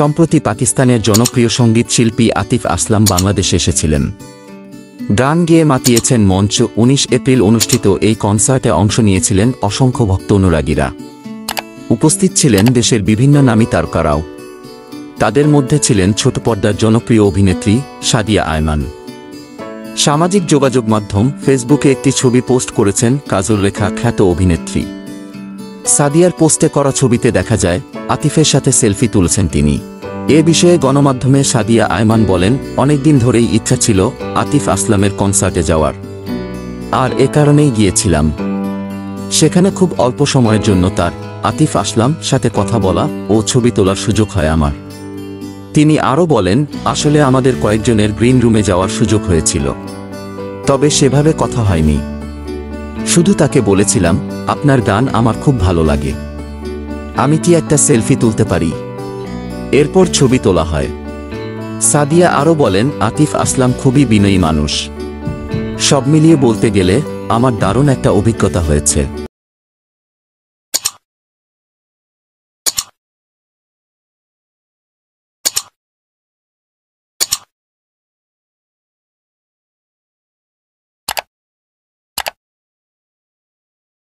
সম্প্রতি পাকিস্তানের জনপ্রিয় সঙ্গীত শিল্পী আতিফ আসলাম বাংলাদেশে এসেছিলেন। গান গেয়ে মাতিয়েছেন মঞ্চ। 19 এপ্রিল অনুষ্ঠিত এই কনসার্টে অংশ নিয়েছিলেন অসংখ্য ভক্ত অনুরাগীরা। উপস্থিত ছিলেন দেশের বিভিন্ন নামী তারকারাও। তাদের মধ্যে ছিলেন ছোট পর্দার জনপ্রিয় অভিনেত্রী সাদিয়া আয়মান। সামাজিক যোগাযোগ মাধ্যম ফেসবুকে একটি ছবি পোস্ট করেছেন কাজল রেখা খ্যাত অভিনেত্রী। সাদিয়ার পোস্টে করা ছবিতে দেখা যায় আতিফের সাথে সেলফি তুলছেন তিনি। এ বিষয়ে গণমাধ্যমে সাদিয়া আয়মান বলেন, অনেকদিন ধরেই ইচ্ছা ছিল আতিফ আসলামের কনসার্টে যাওয়ার, আর এ কারণেই গিয়েছিলাম। সেখানে খুব অল্প সময়ের জন্য তার আতিফ আসলাম সাথে কথা বলা ও ছবি তোলার সুযোগ হয় আমার। তিনি আরও বলেন, আসলে আমাদের কয়েকজনের গ্রিন রুমে যাওয়ার সুযোগ হয়েছিল, তবে সেভাবে কথা হয়নি। শুধু তাকে বলেছিলাম, আপনার গান আমার খুব ভালো লাগে, আমি কি একটা সেলফি তুলতে পারি? এরপর ছবি তোলা হয়। সাদিয়া আরও বলেন, আতিফ আসলাম খুবই বিনয়ী মানুষ। সব মিলিয়ে বলতে গেলে আমার দারুণ একটা অভিজ্ঞতা হয়েছে।